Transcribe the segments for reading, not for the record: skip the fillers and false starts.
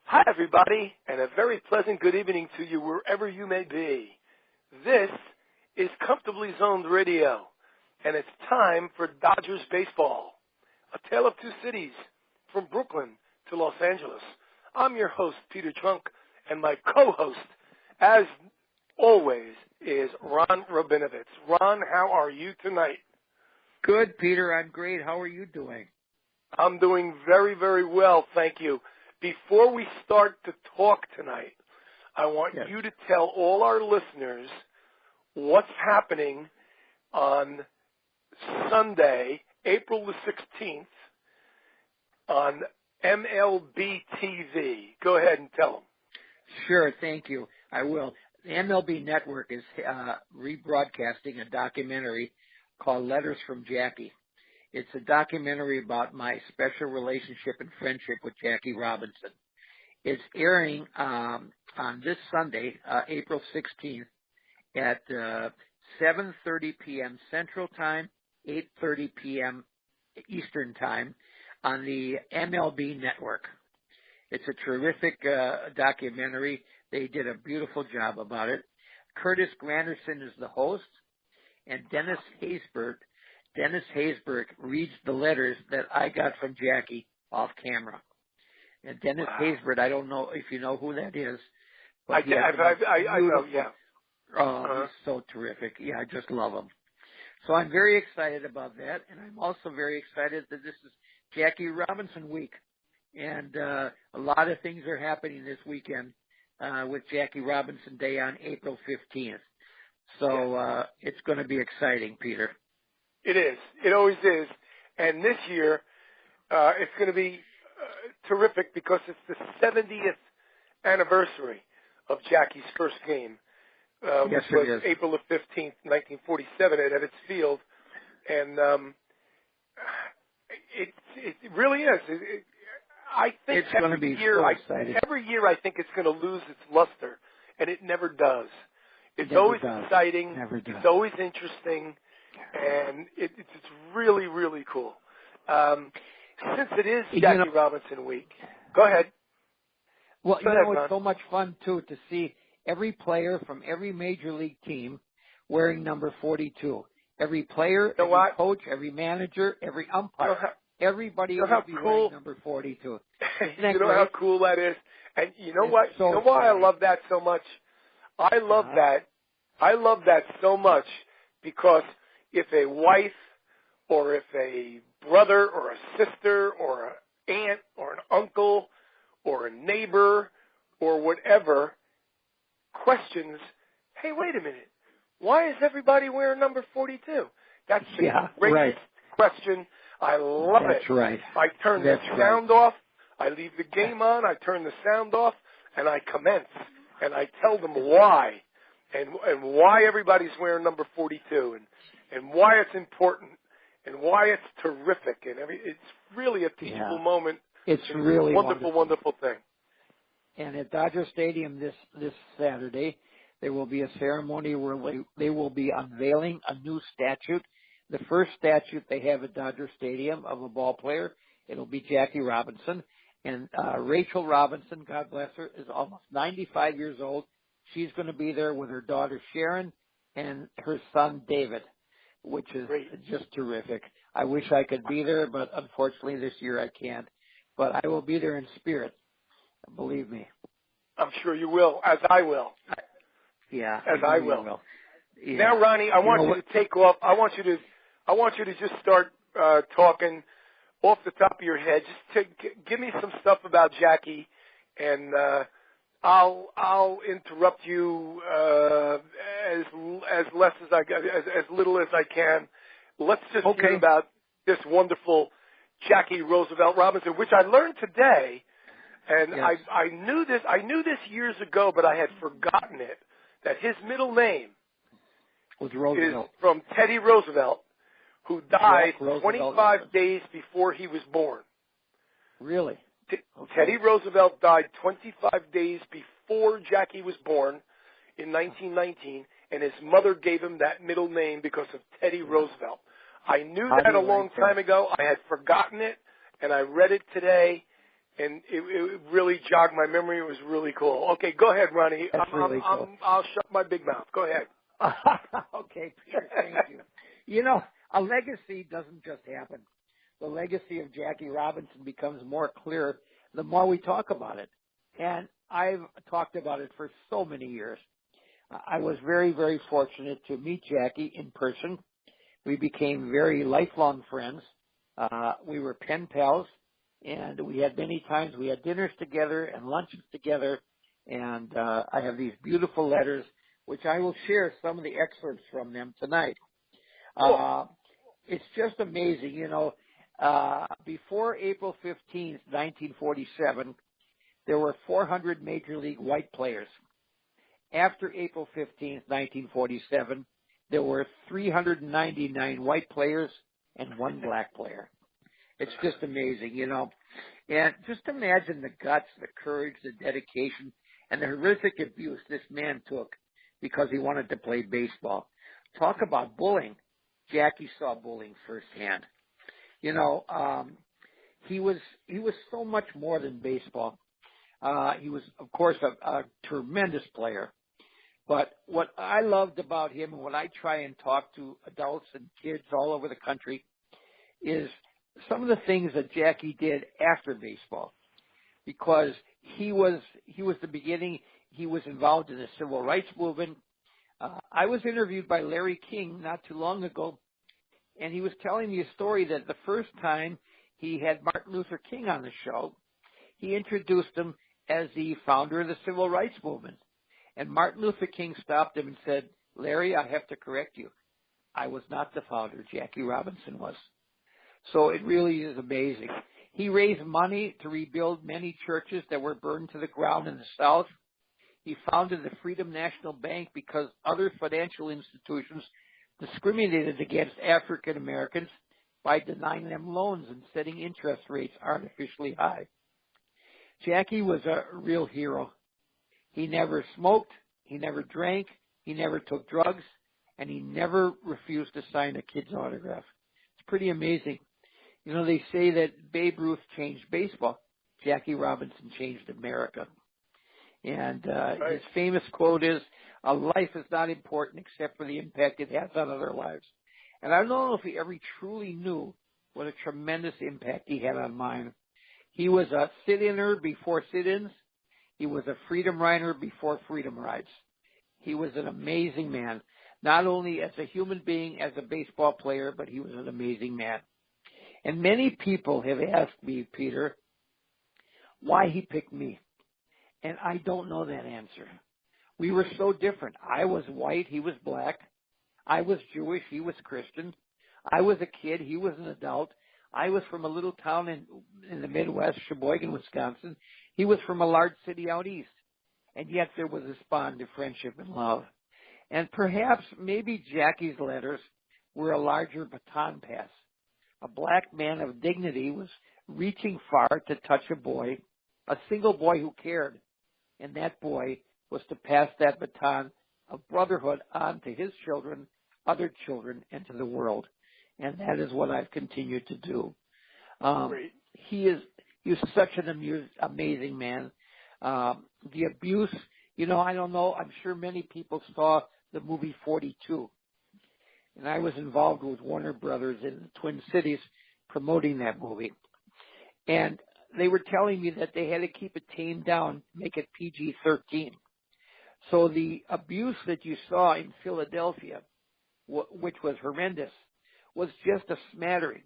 Hi, everybody, and a very pleasant good evening to you wherever you may be. This is Comfortably Zoned Radio, and it's time for Dodgers Baseball, a tale of two cities, from Brooklyn to Los Angeles. I'm your host, Peter Trunk, and my co-host, as always, is Ron Rabinovitz. Ron, how are you tonight? Good, Peter. I'm great. How are you doing? I'm doing very, very well, thank you. Before we start to talk tonight, I want you to tell all our listeners what's happening on Sunday, April the 16th, on MLB TV. Go ahead and tell them. Sure, thank you. I will. The MLB Network is rebroadcasting a documentary called Letters from Jackie. It's a documentary about my special relationship and friendship with Jackie Robinson. It's airing on this Sunday, April 16th, at 7:30 p.m. Central Time, 8:30 p.m. Eastern Time on the MLB Network. It's a terrific documentary. They did a beautiful job about it. Curtis Granderson is the host, and Dennis Haysbert reads the letters that I got from Jackie off camera. And Dennis Haysbert, I don't know if you know who that is. But I know, yeah. Oh, he's so terrific. Yeah, I just love him. So I'm very excited about that, and I'm also very excited that this is Jackie Robinson week. And a lot of things are happening this weekend with Jackie Robinson Day on April 15th. So it's going to be exciting, Peter. It is. It always is. And this year, it's going to be terrific because it's the 70th anniversary of Jackie's first game, which was April the 15th, 1947 at Ebbets Field. And it really is. I think it's going to be so exciting. Every year I think it's going to lose its luster, and it never does. It's never always does. exciting. Never does. It's always interesting. And it's really, really cool. Since it is Jackie Robinson week, go ahead. Well, it's so much fun, too, to see every player from every major league team wearing number 42. Every player, every coach, every manager, every umpire. Everybody will be wearing number 42. You know how cool that is? And you know what? You know why I love that so much? I love that. I love that so much because if a wife or if a brother or a sister or an aunt or an uncle or a neighbor or whatever questions, hey, wait a minute, why is everybody wearing number 42? That's the greatest question. I love it. That's right. I turn the sound off. I leave the game on. I turn the sound off, and I commence. And I tell them why and why everybody's wearing number 42 and why it's important and why it's terrific. And it's really a teachable moment. It's really wonderful thing. And at Dodger Stadium this Saturday, there will be a ceremony where they will be unveiling a new statue. The first statue they have at Dodger Stadium of a ball player, it'll be Jackie Robinson. And Rachel Robinson, God bless her, is almost 95 years old. She's going to be there with her daughter Sharon and her son David, which is just terrific. I wish I could be there, but unfortunately this year I can't. But I will be there in spirit, believe me. I'm sure you will, as I will. I will. Yeah. Now, Ronnie, I want you to take off. I want you to just start talking off the top of your head. Just give me some stuff about Jackie, and I'll interrupt you as little as I can. Let's just hear about this wonderful Jackie Roosevelt Robinson, which I learned today, and I knew this years ago, but I had forgotten it. That his middle name is from Teddy Roosevelt, who died 25 days before he was born. Really? Teddy Roosevelt died 25 days before Jackie was born in 1919, and his mother gave him that middle name because of Teddy Roosevelt. I knew that a long time ago. I had forgotten it, and I read it today. and it really jogged my memory. It was really cool. Okay, go ahead, Ronnie. That's really cool. I'll shut my big mouth. Go ahead. Okay, Peter, thank you. You know, a legacy doesn't just happen. The legacy of Jackie Robinson becomes more clear the more we talk about it. And I've talked about it for so many years. I was very, very fortunate to meet Jackie in person. We became very lifelong friends. We were pen pals, and we had many times we had dinners together and lunches together. And I have these beautiful letters, which I will share some of the excerpts from them tonight. It's just amazing, you know. Before April 15th, 1947, there were 400 Major League white players. After April 15th, 1947, there were 399 white players and one black player. It's just amazing, you know. And just imagine the guts, the courage, the dedication, and the horrific abuse this man took because he wanted to play baseball. Talk about bullying. Jackie saw bullying firsthand. You know, he was so much more than baseball. He was, of course, a tremendous player. But what I loved about him and what I try and talk to adults and kids all over the country is some of the things that Jackie did after baseball. Because he was the beginning. He was involved in the civil rights movement. I was interviewed by Larry King not too long ago, and he was telling me a story that the first time he had Martin Luther King on the show, he introduced him as the founder of the civil rights movement. And Martin Luther King stopped him and said, "Larry, I have to correct you. I was not the founder. Jackie Robinson was." So it really is amazing. He raised money to rebuild many churches that were burned to the ground in the South. He founded the Freedom National Bank because other financial institutions discriminated against African Americans by denying them loans and setting interest rates artificially high. Jackie was a real hero. He never smoked, he never drank, he never took drugs, and he never refused to sign a kid's autograph. It's pretty amazing. You know, they say that Babe Ruth changed baseball. Jackie Robinson changed America. And his famous quote is, "A life is not important except for the impact it has on other lives." And I don't know if he ever truly knew what a tremendous impact he had on mine. He was a sit-inner before sit-ins. He was a freedom rider before freedom rides. He was an amazing man, not only as a human being, as a baseball player, but he was an amazing man. And many people have asked me, Peter, why he picked me. And I don't know that answer. We were so different. I was white, he was black. I was Jewish, he was Christian. I was a kid, he was an adult. I was from a little town in the Midwest, Sheboygan, Wisconsin. He was from a large city out east. And yet there was this bond of friendship and love. And perhaps maybe Jackie's letters were a larger baton pass. A black man of dignity was reaching far to touch a boy, a single boy who cared. And that boy was to pass that baton of brotherhood on to his children, other children, and to the world. And that is what I've continued to do. He was such an amazing man. The abuse, you know, I don't know. I'm sure many people saw the movie 42. And I was involved with Warner Brothers in the Twin Cities promoting that movie. And they were telling me that they had to keep it tamed down, make it PG-13. So the abuse that you saw in Philadelphia, which was horrendous, was just a smattering.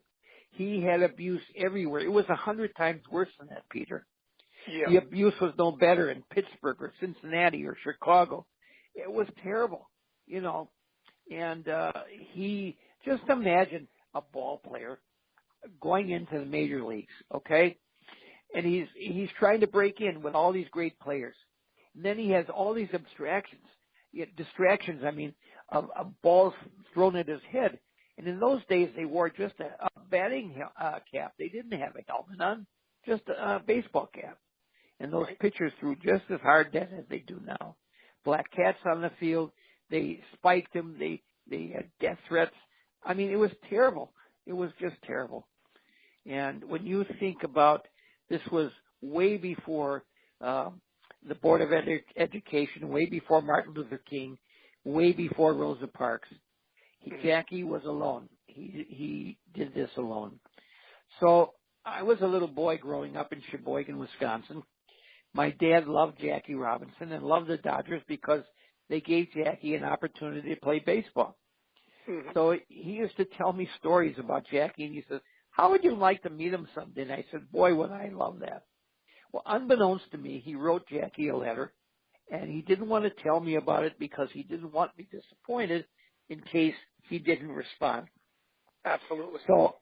He had abuse everywhere. It was 100 times worse than that, Peter. Yeah. The abuse was no better in Pittsburgh or Cincinnati or Chicago. It was terrible, you know. And he, just imagine a ball player going into the major leagues, okay? And he's trying to break in with all these great players. And then he has all these distractions, of balls thrown at his head. And in those days, they wore just a batting cap. They didn't have a helmet on, just a baseball cap. And those pitchers threw just as hard then as they do now. Black cats on the field. They spiked him. They had death threats. I mean, it was terrible. It was just terrible. And when you think about this was way before the Board of Education, way before Martin Luther King, way before Rosa Parks. Jackie was alone. He did this alone. So I was a little boy growing up in Sheboygan, Wisconsin. My dad loved Jackie Robinson and loved the Dodgers because they gave Jackie an opportunity to play baseball. Mm-hmm. So he used to tell me stories about Jackie, and he says, how would you like to meet him someday? And I said, boy, would I love that. Well, unbeknownst to me, he wrote Jackie a letter, and he didn't want to tell me about it because he didn't want me disappointed in case he didn't respond. Absolutely. So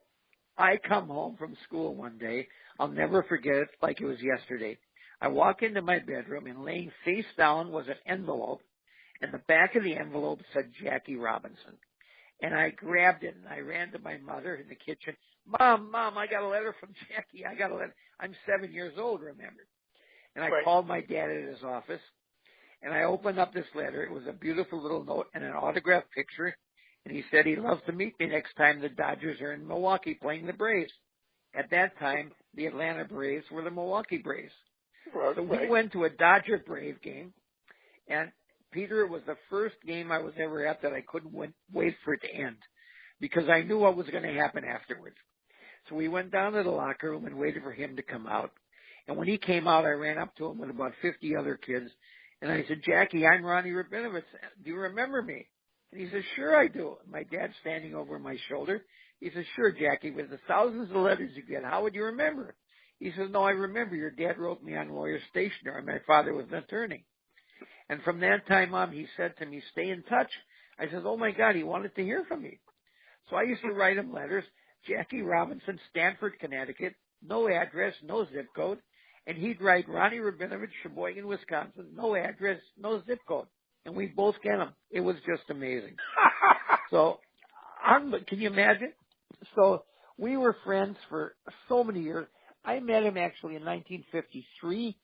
I come home from school one day. I'll never forget it like it was yesterday. I walk into my bedroom, and laying face down was an envelope, and the back of the envelope said Jackie Robinson. And I grabbed it, and I ran to my mother in the kitchen. Mom, I got a letter from Jackie. I got a letter. I'm 7 years old, remember. And I called my dad at his office, and I opened up this letter. It was a beautiful little note and an autographed picture. And he said he'd love to meet me next time the Dodgers are in Milwaukee playing the Braves. At that time, the Atlanta Braves were the Milwaukee Braves. So we went to a Dodger Brave game, and Peter, it was the first game I was ever at that I couldn't wait for it to end because I knew what was going to happen afterwards. So we went down to the locker room and waited for him to come out. And when he came out, I ran up to him with about 50 other kids, and I said, Jackie, I'm Ronnie Rabinovitz. Do you remember me? And he says, sure I do. My dad's standing over my shoulder. He says, sure, Jackie, with the thousands of letters you get, how would you remember? He says, no, I remember. Your dad wrote me on lawyer stationery. My father was an attorney. And from that time on, he said to me, stay in touch. I said, oh, my God, he wanted to hear from me. So I used to write him letters, Jackie Robinson, Stamford, Connecticut, no address, no zip code. And he'd write Ronnie Rabinovitz, Sheboygan, Wisconsin, no address, no zip code. And we both get them. It was just amazing. So, can you imagine? So we were friends for so many years. I met him actually in 1953.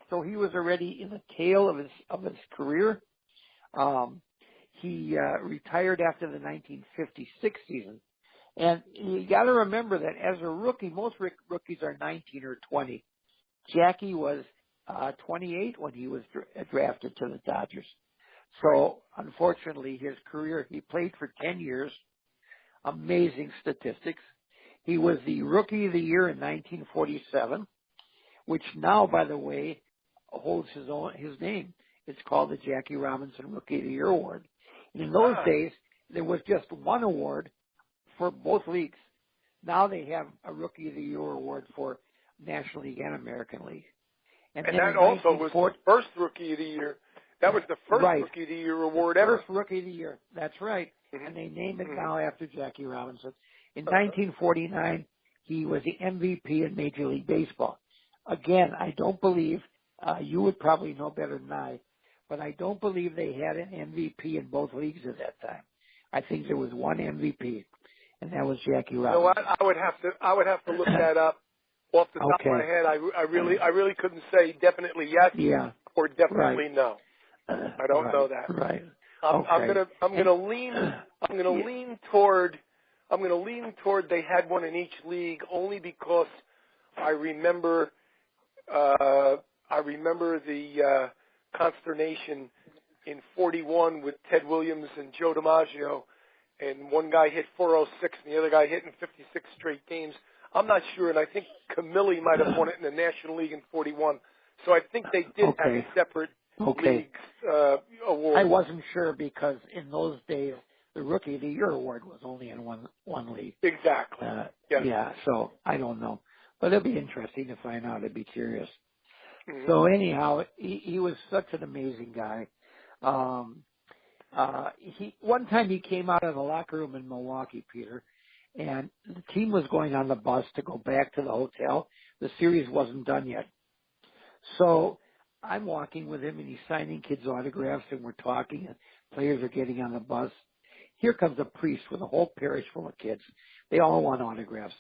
So he was already in the tail of his career. He retired after the 1956 season. And you got to remember that as a rookie, most rookies are 19 or 20. Jackie was 28 when he was drafted to the Dodgers. So unfortunately, his career, he played for 10 years. Amazing statistics. He was the Rookie of the Year in 1947, which now, by the way, holds his name. It's called the Jackie Robinson Rookie of the Year Award. And in those days, there was just one award for both leagues. Now they have a Rookie of the Year award for National League and American League. And that also was the first Rookie of the Year. That was the first Rookie of the Year award ever. First Rookie of the Year. That's right. Mm-hmm. And they named it now after Jackie Robinson. In 1949, he was the MVP in Major League Baseball. Again, I don't believe, you would probably know better than I, but I don't believe they had an MVP in both leagues at that time. I think there was one MVP, and that was Jackie Robinson. You know what? I would have to look that up off the top of my head. I really couldn't say definitely yes or definitely no. I don't know that. Right. I'm gonna lean toward they had one in each league only because I remember the consternation in 41 with Ted Williams and Joe DiMaggio, and one guy hit 406 and the other guy hit in 56 straight games. I'm not sure, and I think Camilli might have won it in the National League in 41. So I think they did have a separate leagues award. I wasn't sure because in those days the Rookie of the Year award was only in one league. Exactly. Yeah, so I don't know. But it'll be interesting to find out. I'd be curious. Mm-hmm. So anyhow, he was such an amazing guy. One time he came out of the locker room in Milwaukee, Peter, and the team was going on the bus to go back to the hotel. The series wasn't done yet. So I'm walking with him, and he's signing kids' autographs, and we're talking, and players are getting on the bus. Here comes a priest with a whole parish full of kids. They all want autographs.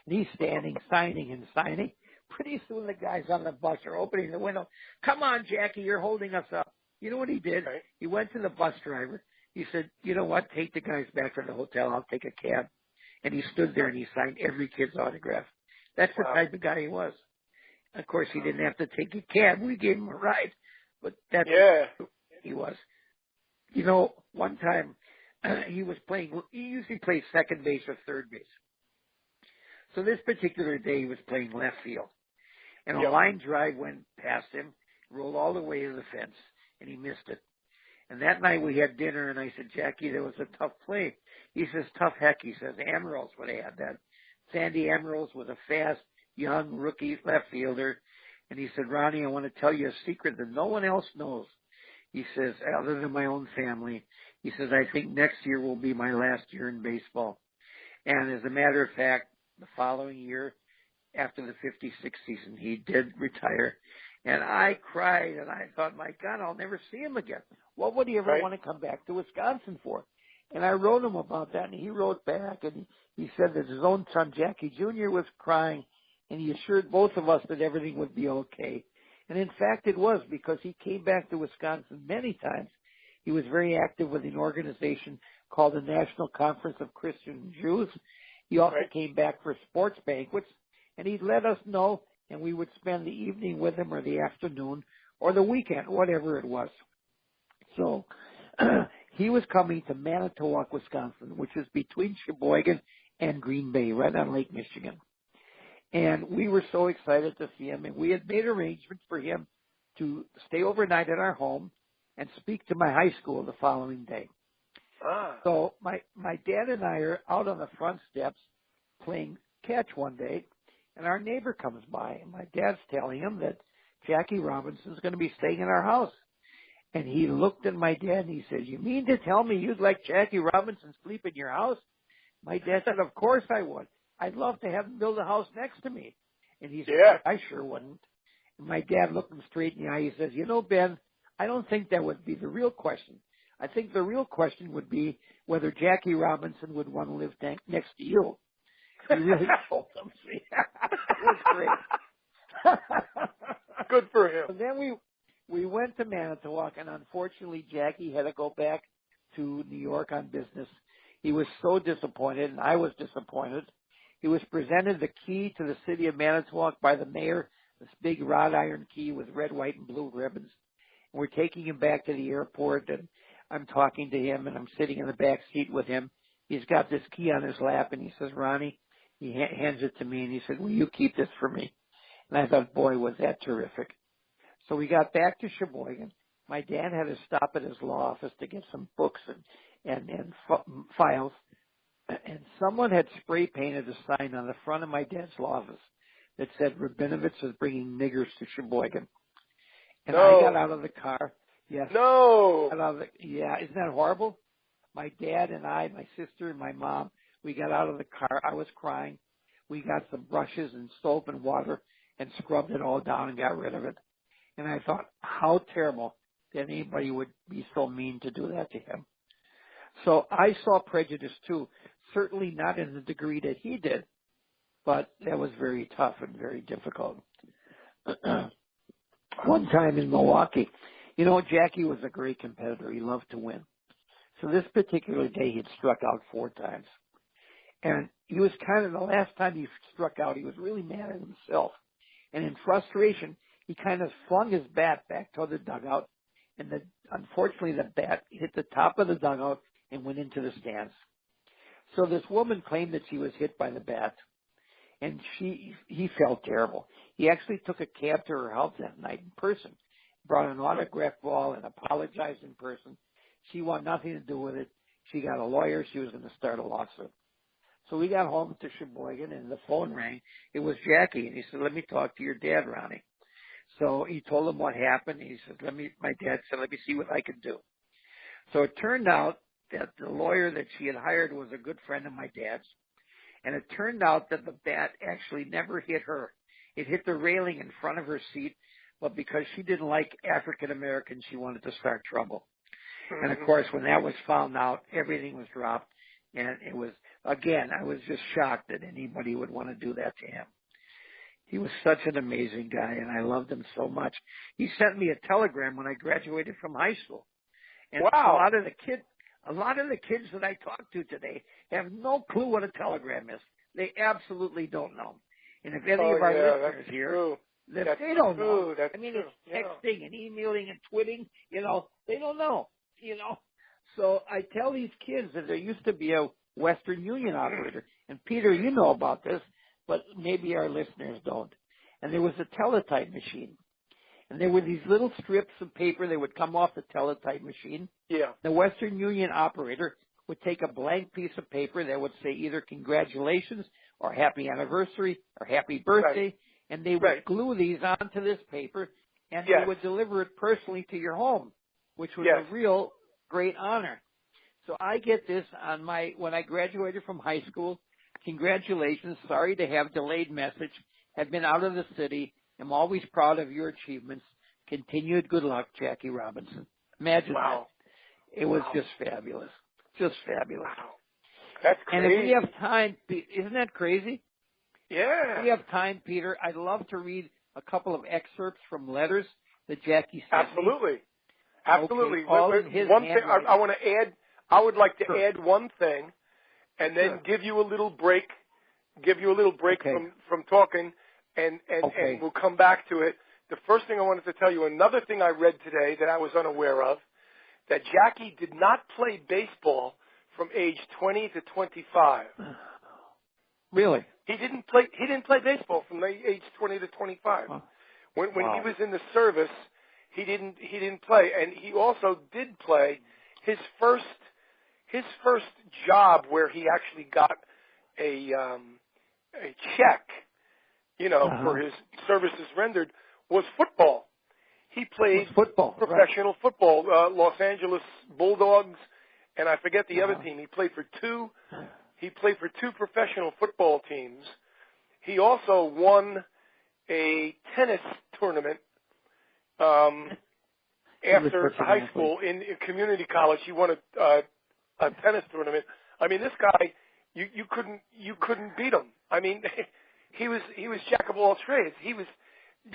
And he's standing, signing and signing. Pretty soon the guys on the bus are opening the window. Come on, Jackie, you're holding us up. You know what he did? Right. He went to the bus driver. He said, you know what, take the guys back to the hotel. I'll take a cab. And he stood there and he signed every kid's autograph. That's the type of guy he was. Of course, he didn't have to take a cab. We gave him a ride. But that's who he was. You know, one time he usually plays second base or third base. So this particular day he was playing left field. And a line drive went past him, rolled all the way to the fence, and he missed it. And that night we had dinner, and I said, Jackie, that was a tough play. He says, tough heck. He says, Amaril's would have had that. Sandy Amaril's was a fast, young, rookie left fielder. And he said, Ronnie, I want to tell you a secret that no one else knows. He says, other than my own family. He says, I think next year will be my last year in baseball. And as a matter of fact, the following year, after the 56 season, he did retire. And I cried, and I thought, my God, I'll never see him again. What would he ever want to come back to Wisconsin for? And I wrote him about that, and he wrote back, and he said that his own son, Jackie Jr., was crying, and he assured both of us that everything would be okay. And in fact, it was, because he came back to Wisconsin many times. He was very active with an organization called the National Conference of Christian Jews. He also came back for sports banquets, and he'd let us know, and we would spend the evening with him or the afternoon or the weekend, whatever it was. So he was coming to Manitowoc, Wisconsin, which is between Sheboygan and Green Bay, right on Lake Michigan. And we were so excited to see him, and we had made arrangements for him to stay overnight at our home and speak to my high school the following day. So my dad and I are out on the front steps playing catch one day, and our neighbor comes by, and my dad's telling him that Jackie Robinson's going to be staying in our house. And he looked at my dad, and he said, you mean to tell me you'd like Jackie Robinson sleep in your house? My dad said, of course I would. I'd love to have him build a house next to me. And he said, I sure wouldn't. And my dad looked him straight in the eye. He says, you know, Ben, I don't think that would be the real question. I think the real question would be whether Jackie Robinson would want to live next to you. He really told him. It was great. Good for him. And then we went to Manitowoc, and unfortunately Jackie had to go back to New York on business. He was so disappointed, and I was disappointed. He was presented the key to the city of Manitowoc by the mayor, this big wrought iron key with red, white, and blue ribbons. And we're taking him back to the airport, and I'm talking to him, and I'm sitting in the back seat with him. He's got this key on his lap, and he says, Ronnie, he hands it to me, and he said, will you keep this for me? And I thought, boy, was that terrific. So we got back to Sheboygan. My dad had to stop at his law office to get some books and files. And someone had spray painted a sign on the front of my dad's law office that said, Rabinovitz is bringing niggers to Sheboygan. And I got out of the car. Yes. No. Yeah, isn't that horrible? My dad and I, my sister and my mom, we got out of the car. I was crying. We got some brushes and soap and water and scrubbed it all down and got rid of it. And I thought, how terrible that anybody would be so mean to do that to him. So I saw prejudice too, certainly not in the degree that he did, but that was very tough and very difficult. One time in Milwaukee, you know, Jackie was a great competitor. He loved to win. So this particular day, he'd struck out 4 times. And he was kind of, the last time he struck out, he was really mad at himself. And in frustration, he kind of flung his bat back toward the dugout. And unfortunately, the bat hit the top of the dugout and went into the stands. So this woman claimed that she was hit by the bat. And he felt terrible. He actually took a cab to her house that night in person, brought an autograph ball and apologized in person. She wanted nothing to do with it. She got a lawyer. She was going to start a lawsuit. So we got home to Sheboygan, and the phone rang. It was Jackie, and he said, let me talk to your dad, Ronnie. So he told him what happened. He said, my dad said, let me see what I can do. So it turned out that the lawyer that she had hired was a good friend of my dad's. And it turned out that the bat actually never hit her. It hit the railing in front of her seat, but because she didn't like African Americans, she wanted to start trouble. And of course, when that was found out, everything was dropped. And it was, again, I was just shocked that anybody would want to do that to him. He was such an amazing guy, and I loved him so much. He sent me a telegram when I graduated from high school. And wow. A lot of the kids that I talk to today have no clue what a telegram is. They absolutely don't know. And if any of our listeners here, that they don't know. That's I mean, true. it's texting and emailing and twitting. They don't know. So I tell these kids that there used to be a Western Union operator, and Peter, you know about this, but maybe our listeners don't. And there was a teletype machine, and there were these little strips of paper that would come off the teletype machine. Yeah. The Western Union operator would take a blank piece of paper that would say either congratulations or happy anniversary or happy birthday, Right. and they would glue these onto this paper, and Yes. they would deliver it personally to your home, which was Yes. a real great honor. So I get this on when I graduated from high school. Congratulations. Sorry to have delayed message. Have been out of the city. Am always proud of your achievements. Continued good luck, Jackie Robinson. Imagine that. It was just fabulous. Just fabulous. Wow. That's crazy. And if we have time, isn't that crazy? Yeah. If we have time, Peter, I'd love to read a couple of excerpts from letters that Jackie sent Absolutely. me. Absolutely. Okay, all in his one thing handwriting. I want to add. I would like to Sure. add one thing, and then Sure. give you a little break. Okay. from talking, and we'll come back to it. The first thing I wanted to tell you, another thing I read today that I was unaware of, that Jackie did not play baseball from age 20 to 25. Really? He didn't play baseball from the age 20 to 25. Huh. When he was in the service, he didn't play, and he also did play his first job where he actually got a check, for his services rendered, was football. He played professional football, Los Angeles Bulldogs, and I forget the other team. He played for two professional football teams. He also won a tennis tournament after high school in community college. He won a tennis tournament. I mean, this guy, you couldn't beat him. I mean, he was jack of all trades. He was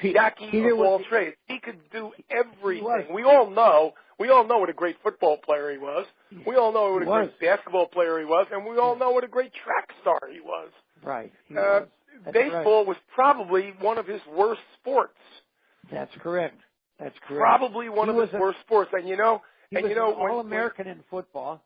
Jackie of all trades. He could do everything. We all know what a great football player he was. We all know what a great basketball player he was, and we all know what a great track star he was. Right. Baseball was probably one of his worst sports. That's correct. Probably one of his worst sports. And he was an All-American in football.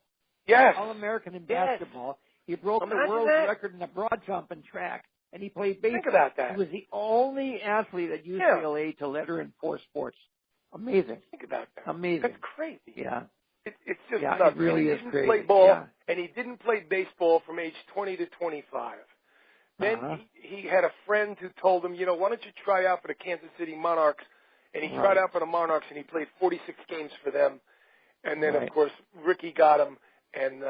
Yes. All-American in basketball. He broke the world record in the broad jump and track, and he played baseball. Think about that. He was the only athlete at UCLA to letter in 4 sports. Amazing. Think about that. Amazing. That's crazy. Yeah. It's just nuts. It really is didn't crazy. Play ball, and he didn't play baseball from age 20 to 25. Then he had a friend who told him, why don't you try out for the Kansas City Monarchs? And he tried out for the Monarchs, and he played 46 games for them. And then, of course, Ricky got him, and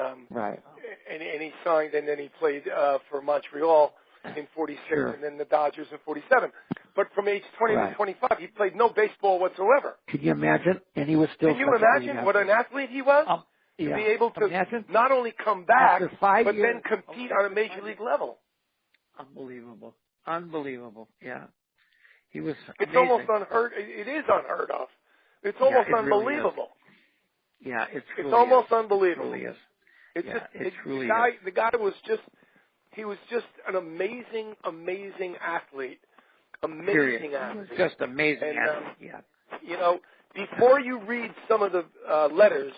he signed, and then he played for Montreal in 46, and then the Dodgers in 47. But from age 20 to 25, he played no baseball whatsoever. Can you imagine? And he was still. Can you imagine what an athlete he was? To be able to not only come back, but then compete on a major league level. Unbelievable. Yeah. He was amazing. It's almost unheard. It is unheard of. It's almost unbelievable. Really it's almost unbelievable. It really is. The guy was just an amazing athlete. Amazing athlete. Just amazing athlete. Before you read some of the letters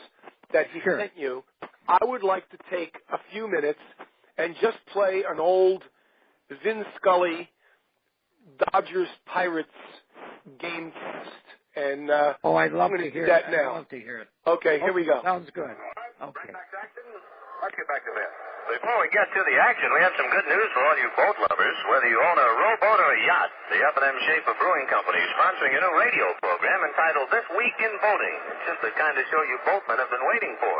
that he sent you, I would like to take a few minutes and just play an old Vin Scully Dodgers Pirates game test. And I'd love to hear that it. now. I'd love to hear it. Okay, here we go. Sounds good. Okay. Let's get back to this. Before we get to the action, we have some good news for all you boat lovers. Whether you own a rowboat or a yacht, the F&M Schaefer Brewing Company is sponsoring a new radio program entitled This Week in Boating. It's just the kind of show you boatmen have been waiting for.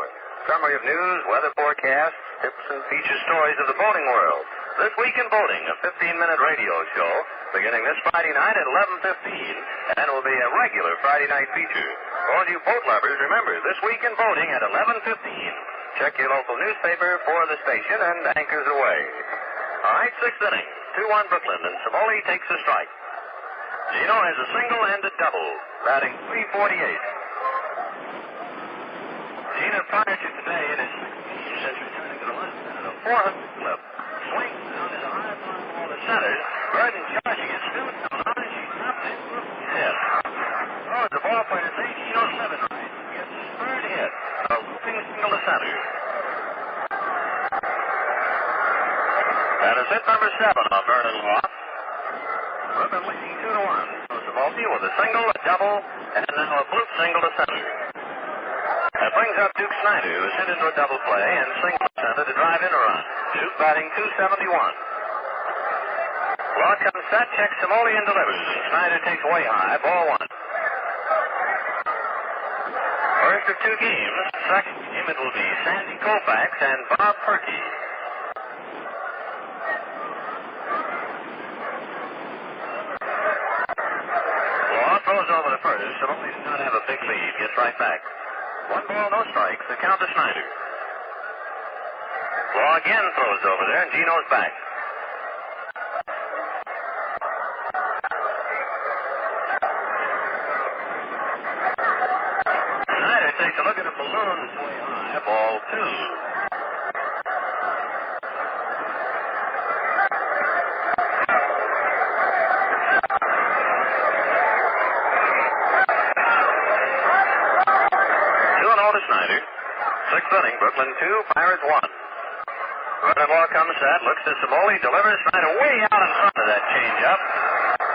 Summary of news, weather forecasts, tips and feature stories of the boating world. This Week in Boating, a 15-minute radio show beginning this Friday night at 11:15, and will be a regular Friday night feature. For all you boat lovers, remember, This Week in Boating at 11:15. Check your local newspaper for the station and anchors away. All right, 6th inning, 2-1 Brooklyn, and Savoli takes a strike. Gino has a single-handed double, batting .348. Gino, prior to today, in his since returning to the left at a 400 clip, swings down at a high fly ball to center. Burton charging it, still down, she dropped hit. Oh, the ball played at 1807 right. Gets his third hit. A looping single to center. That is hit number 7 on Vernon Law. Brooklyn leading 2-1. So Savolti with a single, a double, and now a bloop single to center. That brings up Duke Snyder, who's hit into a double play and single to center to drive in a run. Duke batting .271. Law comes set, checks Samoli and delivers. Snyder takes way high, ball 1. First of 2 games. Second game it will be Sandy Koufax and Bob Perkey. Law throws over to first. Samoli does not have a big lead. Gets right back. 1 ball, no strikes. The count to Snyder. Law again throws over there, and Gino's back. Snyder takes a look at a balloon that's way high. Ball 2. Snyder. 6th inning, Brooklyn 2, Pirates 1. Vernon Law comes set, looks to Samoli, delivers Snyder way out in front of that changeup.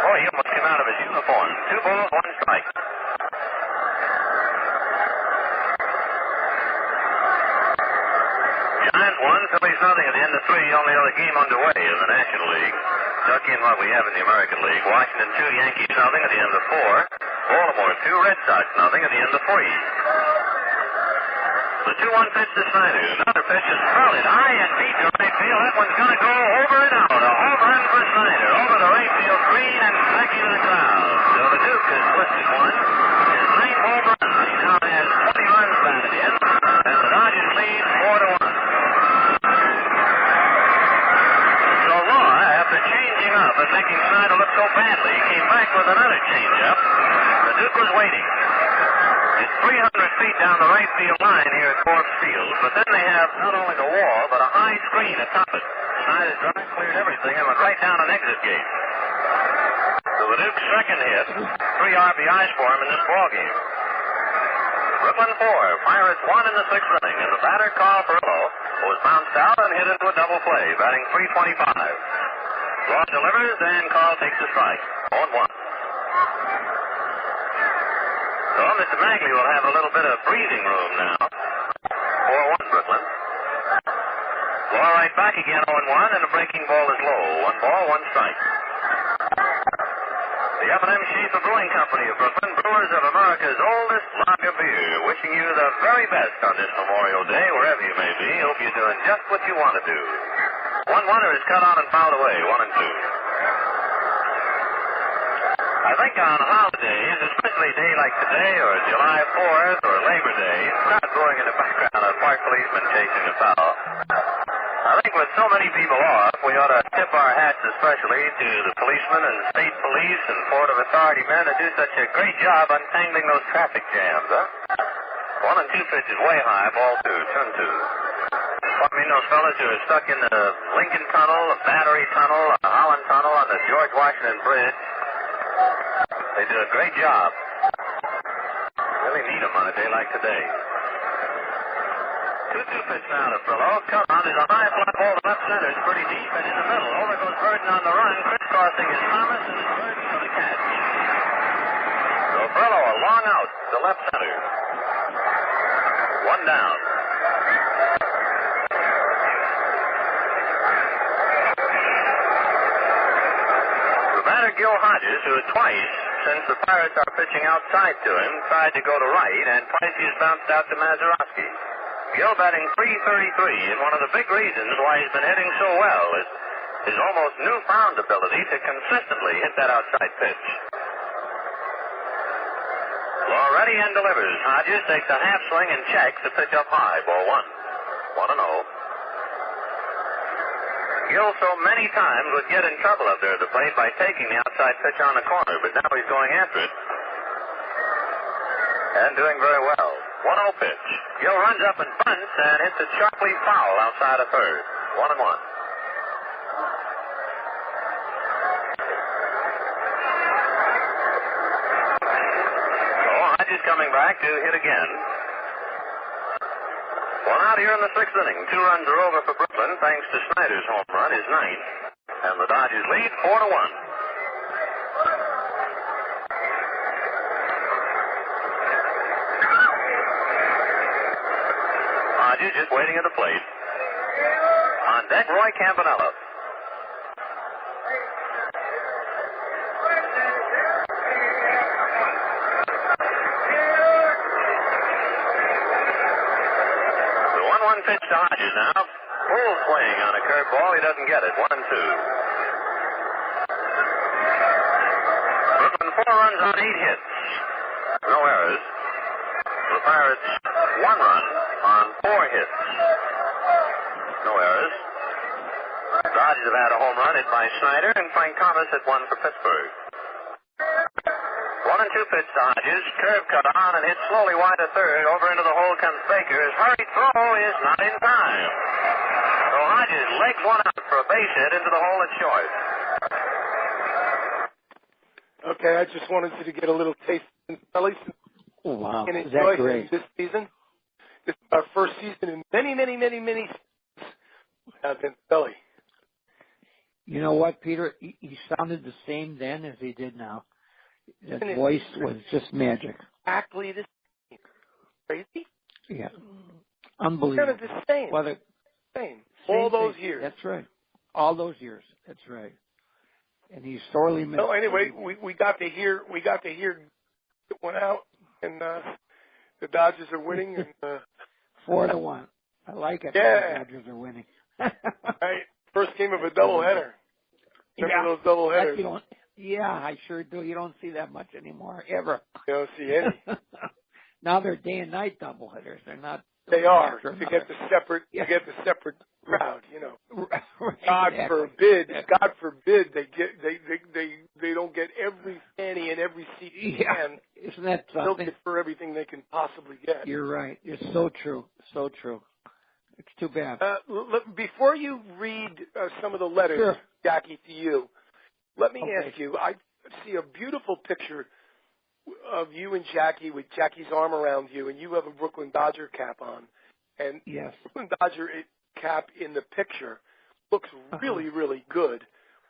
Oh, he almost came out of his uniform. 2 balls, 1 strike. Giants 1, Phillies nothing at the end of 3. Only other game underway in the National League. Duck in what we have in the American League. Washington 2, Yankees nothing at the end of 4. Baltimore 2, Red Sox nothing at the end of 3. The 2-1 pitch to Snyder. Another pitch is solid. High and deep to right field. That one's going to go over and out. A home run for Snyder. Over the right field green and back into the crowd. So the Duke has twisted one. His 9th home run. He now has 20 runs batted in. And the Dodgers lead 4-1. So Law, after changing up and making Snyder look so badly, came back with another changeup. The Duke was waiting. It's 300 feet down the right field line here at Forbes Field, but then they have not only the wall, but a high screen atop it. Snyder's drive cleared everything and went right down an exit gate. So the Duke's second hit, 3 RBIs for him in this ballgame. Brooklyn 4, Pirates 1 in the 6th inning, and the batter, Carl Perillo, was bounced out and hit into a double play, batting .325. Law delivers, and Carl takes a strike. 0-1. So Mr. Magley will have a little bit of breathing room now. 4-1 Brooklyn. Law right back again 0-1, and the breaking ball is low. 1 ball, 1 strike. The F&M Schaefer Brewing Company of Brooklyn, brewers of America's oldest lager beer, wishing you the very best on this Memorial Day, wherever you may be. Hope you're doing just what you want to do. 1-1er is cut on and fouled away, 1-2. I think on holidays, especially a day like today or July 4th or Labor Day, not going in the background a park policeman chasing a foul. I think with so many people off, we ought to tip our hats especially to the policemen and state police and Port of Authority men that do such a great job untangling those traffic jams, huh? 1-2 pitches way high, ball 2, turn 2. I mean, those fellas who are stuck in the Lincoln Tunnel, the Battery Tunnel, the Holland Tunnel, on the George Washington Bridge. They do a great job. Really need them on a day like today. 2-2 pitch now to Perillo. Come on, there's a high fly ball to left center. It's pretty deep and in the middle. Over goes Burden on the run. Crisscrossing is Thomas and it's Burden for the catch. So Perillo a long out to left center. 1 down. Gil Hodges, who twice, since the Pirates are pitching outside to him, tried to go to right, and twice he's bounced out to Mazeroski. Gil batting .333, and one of the big reasons why he's been hitting so well is his almost newfound ability to consistently hit that outside pitch. Law ready and delivers. Hodges takes a half swing and checks the pitch up high. Ball 1. 1-0. Gil so many times would get in trouble up there at the plate by taking the outside pitch on the corner, but now he's going after it. And doing very well. 1-0 pitch. Gil runs up and bunts and hits it sharply foul outside of third. 1-1. He's coming back to hit again. Well, out here in the sixth inning, 2 runs are over for Brooklyn thanks to Snyder's home run, his ninth. And the Dodgers lead 4-1. Dodgers just waiting at the plate. On deck, Roy Campanella. The 1-1 pitch to Hodges now. Full swing on a curveball. He doesn't get it. 1-2. Brooklyn 4 runs on 8 hits. No errors. The Pirates 1 run on 4 hits. No errors. Dodgers have had a home run hit by Snyder, and Frank Thomas hit one for Pittsburgh. 1-2 pitch to Hodges. Curve cut on and hit slowly wide to third. Over into the hole comes Baker. His hurried throw is not in time. So Hodges legs one out for a base hit into the hole at short. Okay, I just wanted you to get a little taste in Philly. Oh, wow. And Is enjoy that great? this season. This is our first season in many in Philly. You know what, Peter? He sounded the same then as he did now. That voice was just magic. Exactly the same. Crazy? Yeah. Unbelievable. Kind of the same. Well, same. All those years. That's right. All those years. That's right. And he's sorely missed. So anyway, we got to hear it went out, and the Dodgers are winning. And 4-1. I like it. Yeah. The Dodgers are winning. Right. First game of a doubleheader. Remember those doubleheaders? Yeah, I sure do. You don't see that much anymore, ever. You don't see any. Now they're day and night doubleheaders. They're not. They are to get the separate crowd. You know. Right, God forbid they don't get every penny and every seat they can. Isn't that something? Milk it for everything they can possibly get. You're right. You're so true. So true. It's too bad. Before you read some of the letters, sure. Jackie, to you, let me ask you. I see a beautiful picture of you and Jackie with Jackie's arm around you, and you have a Brooklyn Dodger cap on. And yes. Brooklyn Dodger cap in the picture looks really, really good.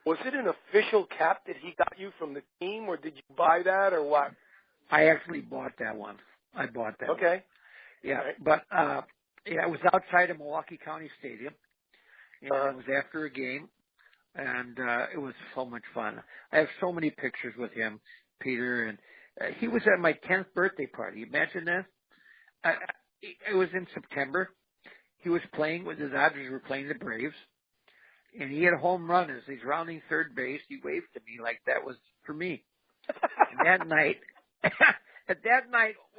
Was it an official cap that he got you from the team, or did you buy that, or what? I actually bought that one. I bought that. Okay. One. Yeah, right. But it was outside of Milwaukee County Stadium, and it was after a game, and it was so much fun. I have so many pictures with him, Peter, and he was at my 10th birthday party. Imagine that. It was in September. He was playing with the Dodgers. Were playing the Braves, and he had a home run as he's rounding third base. He waved to me like that was for me. And that night,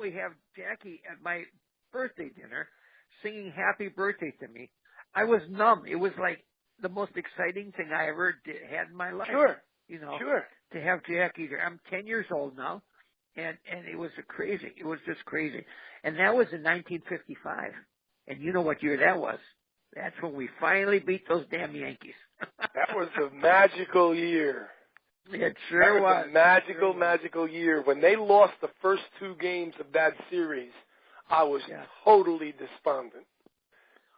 we have Jackie at my birthday dinner singing "Happy Birthday" to me. I was numb. It was like the most exciting thing I ever had in my life. Sure. You know, sure. To have Jackie there. I'm 10 years old now. And it was crazy. It was just crazy. And that was in 1955. And you know what year that was? That's when we finally beat those damn Yankees. That was a magical year. It sure was. A magical year. When they lost the first 2 games of that series, I was totally despondent.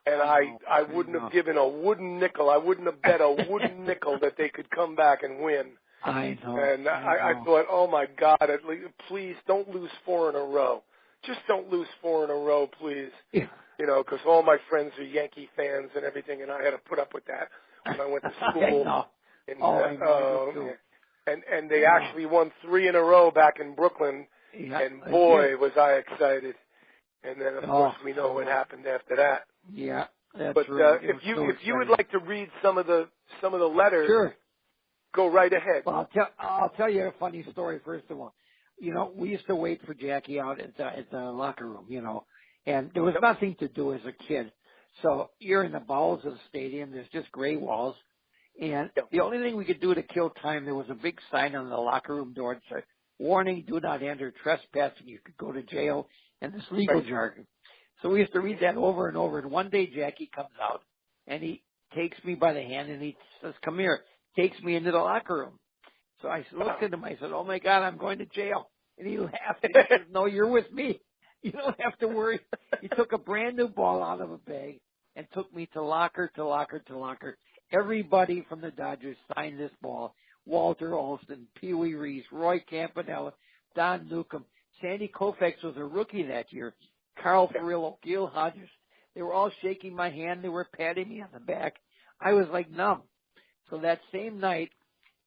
And I wouldn't have given a wooden nickel. I wouldn't have bet a wooden nickel that they could come back and win. I know. And I thought, oh my God, at least, please don't lose 4 in a row. Just don't lose 4 in a row, please. Yeah. You know, because all my friends are Yankee fans and everything, and I had to put up with that when I went to school. I know. And they actually won 3 in a row back in Brooklyn, and boy, was I excited. And then, of course, we know what happened after that. Yeah, that's but right. if you would like to read some of the letters, sure. Go right ahead. Well, I'll tell you a funny story first of all. You know, we used to wait for Jackie out at the locker room, you know, and there was nothing to do as a kid. So you're in the bowels of the stadium. There's just gray walls. And the only thing we could do to kill time, there was a big sign on the locker room door that said, "Warning, do not enter, trespassing. You could go to jail," and this legal jargon. So we used to read that over and over. And one day Jackie comes out, and he takes me by the hand, and he says, "Come here." Takes me into the locker room. So I looked at him. I said, "Oh, my God, I'm going to jail." And he laughed and he says, no, you're with me. You don't have to worry. He took a brand new ball out of a bag and took me to locker to locker to locker. Everybody from the Dodgers signed this ball. Walter Olson, Pee Wee Reese, Roy Campanella, Don Newcomb. Sandy Koufax was a rookie that year. Carl Furillo, Gil Hodges. They were all shaking my hand. They were patting me on the back. I was like numb. So that same night,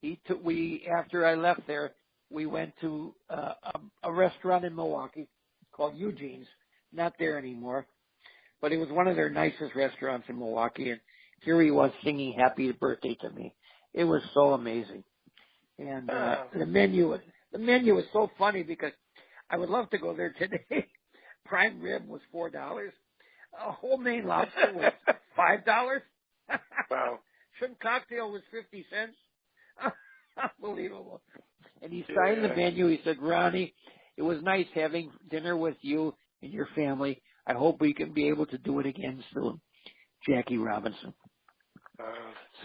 after I left there, we went to a restaurant in Milwaukee called Eugene's. Not there anymore, but it was one of their nicest restaurants in Milwaukee. And here he was singing "Happy Birthday" to me. It was so amazing. And the menu was so funny because I would love to go there today. Prime rib was $4. A whole Maine lobster was $5. Wow. Shrimp cocktail was 50 cents. Unbelievable. And he signed the menu. He said, Ronnie, it was nice having dinner with you and your family. I hope we can be able to do it again soon. Jackie Robinson.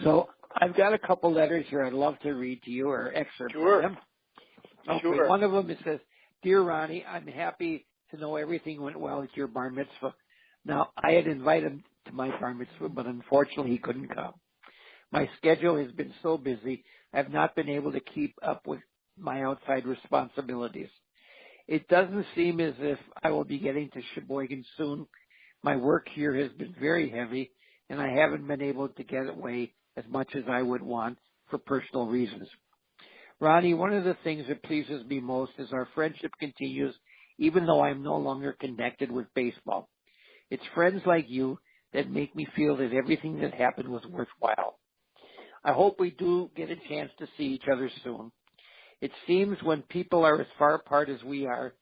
So I've got a couple letters here I'd love to read to you, or excerpts of them. Okay, sure. One of them, it says, Dear Ronnie, I'm happy to know everything went well at your bar mitzvah. Now, I had invited him to my bar mitzvah, but unfortunately he couldn't come. My schedule has been so busy, I've not been able to keep up with my outside responsibilities. It doesn't seem as if I will be getting to Sheboygan soon. My work here has been very heavy, and I haven't been able to get away as much as I would want for personal reasons. Ronnie, one of the things that pleases me most is our friendship continues even though I'm no longer connected with baseball. It's friends like you that make me feel that everything that happened was worthwhile. I hope we do get a chance to see each other soon. It seems when people are as far apart as we are,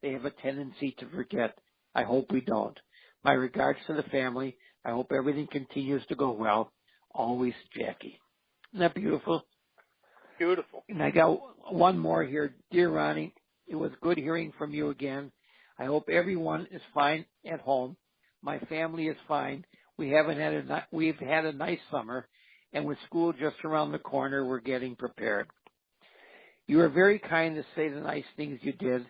they have a tendency to forget. I hope we don't. My regards to the family. I hope everything continues to go well. Always, Jackie. Isn't that beautiful? Beautiful. And I got one more here. Dear Ronnie, it was good hearing from you again. I hope everyone is fine at home. My family is fine. We've had a nice summer, and with school just around the corner, we're getting prepared. You are very kind to say the nice things you did.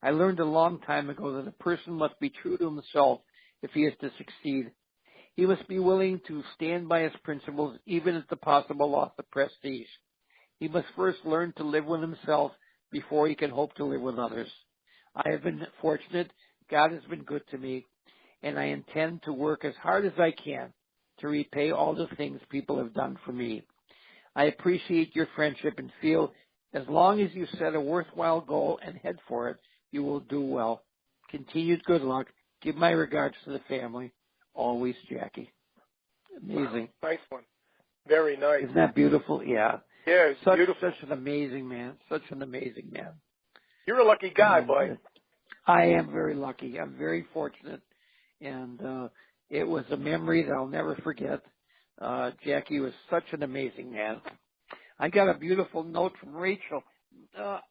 I learned a long time ago that a person must be true to himself if he is to succeed. He must be willing to stand by his principles, even at the possible loss of prestige. He must first learn to live with himself before he can hope to live with others. I have been fortunate. God has been good to me, and I intend to work as hard as I can to repay all the things people have done for me. I appreciate your friendship and feel as long as you set a worthwhile goal and head for it, you will do well. Continued good luck. Give my regards to the family. Always, Jackie. Amazing. Wow, nice one. Very nice. Isn't that beautiful? Yeah. Yeah, it's beautiful. Such an amazing man. Such an amazing man. You're a lucky guy, boy. I am very lucky. I'm very fortunate. And it was a memory that I'll never forget. Jackie was such an amazing man. I got a beautiful note from Rachel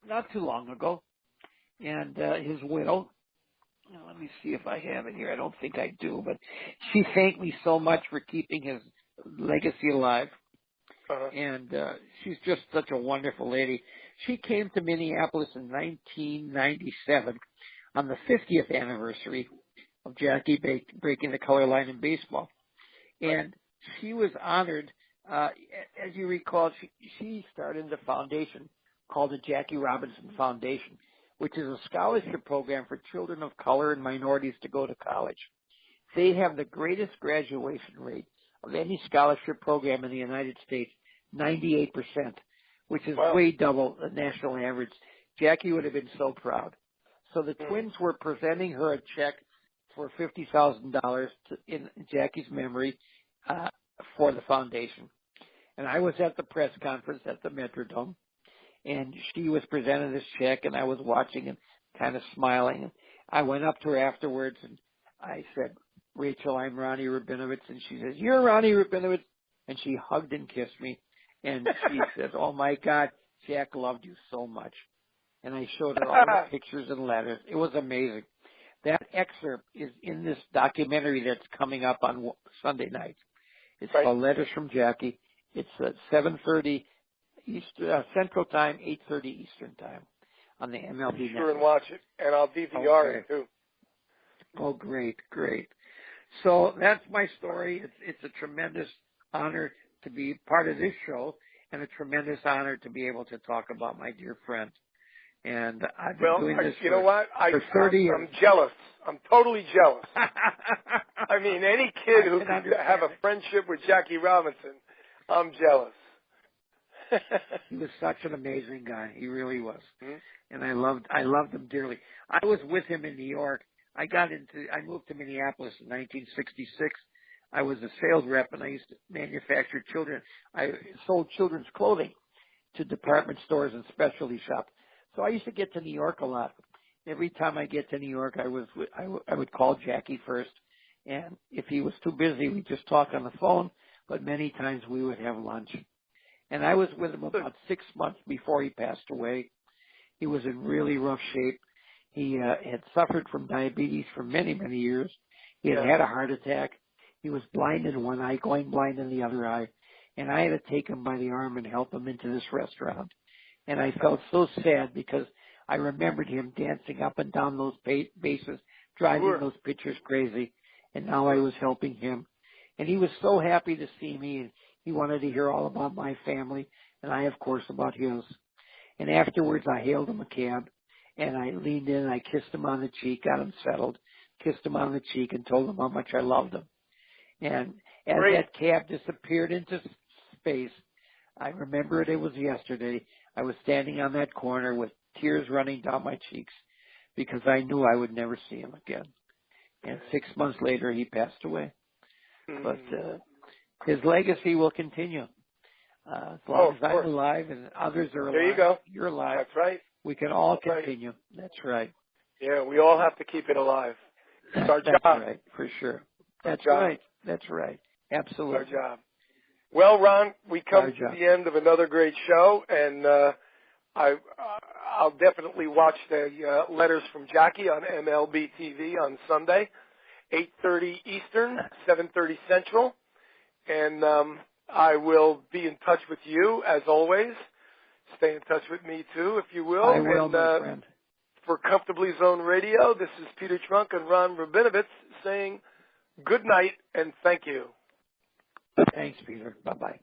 not too long ago. And his widow. Let me see if I have it here. I don't think I do. But she thanked me so much for keeping his legacy alive. And she's just such a wonderful lady. She came to Minneapolis in 1997 on the 50th anniversary of Jackie breaking the color line in baseball. And she was honored. As you recall, she started the foundation called the Jackie Robinson Foundation, which is a scholarship program for children of color and minorities to go to college. They have the greatest graduation rate of any scholarship program in the United States, 98%, which is way double the national average. Jackie would have been so proud. So the Twins were presenting her a check for $50,000 in Jackie's memory for the foundation. And I was at the press conference at the Metrodome, and she was presented this check, and I was watching and kind of smiling. And I went up to her afterwards, and I said, Rachel, I'm Ronnie Rabinovitz. And she says, you're Ronnie Rabinovitz. And she hugged and kissed me. And she says, oh, my God, Jack loved you so much. And I showed her all the pictures and letters. It was amazing. That excerpt is in this documentary that's coming up on Sunday night. It's called Letters from Jackie. It's at 7:30 Central Time, 8:30 Eastern Time on the MLB Be Network. sure and watch it, and I'll DVR it too. Oh, great. So that's my story. It's a tremendous honor to be part of this show, and a tremendous honor to be able to talk about my dear friend. And I've been doing this for 30 years. I'm jealous. I'm totally jealous. I mean, any kid who could have a friendship with Jackie Robinson, I'm jealous. He was such an amazing guy. He really was. Mm-hmm. And I loved him dearly. I was with him in New York. I moved to Minneapolis in 1966. I was a sales rep, and I used to manufacture I sold children's clothing to department stores and specialty shops. So I used to get to New York a lot. Every time I get to New York, I would call Jackie first, and if he was too busy, we'd just talk on the phone. But many times we would have lunch. And I was with him about 6 months before he passed away. He was in really rough shape. He had suffered from diabetes for many, many years. He had had a heart attack. He was blind in one eye, going blind in the other eye. And I had to take him by the arm and help him into this restaurant. And I felt so sad because I remembered him dancing up and down those bases, driving those pitchers crazy. And now I was helping him. And he was so happy to see me, and he wanted to hear all about my family, and I, of course, about his. And afterwards, I hailed him a cab, and I leaned in, and I kissed him on the cheek, got him settled, kissed him on the cheek, and told him how much I loved him. And as that cab disappeared into space, I remember it was yesterday. I was standing on that corner with tears running down my cheeks because I knew I would never see him again. And 6 months later, he passed away. But his legacy will continue. As long as I'm alive and others are alive, there you go. You're alive. That's right. We can all continue. That's right. Yeah, we all have to keep it alive. It's our job. That's right, for sure. That's right. That's right. Absolutely. It's our job. Well, Ron, we come to the end of another great show, and I'll definitely watch the Letters from Jackie on MLB TV on Sunday, 8:30 Eastern, 7:30 Central. And I will be in touch with you, as always. Stay in touch with me, too, if you will. I will, my friend. For Comfortably Zoned Radio, this is Peter Trunk and Ron Rabinovitz saying good night and thank you. Thanks, Peter. Bye-bye.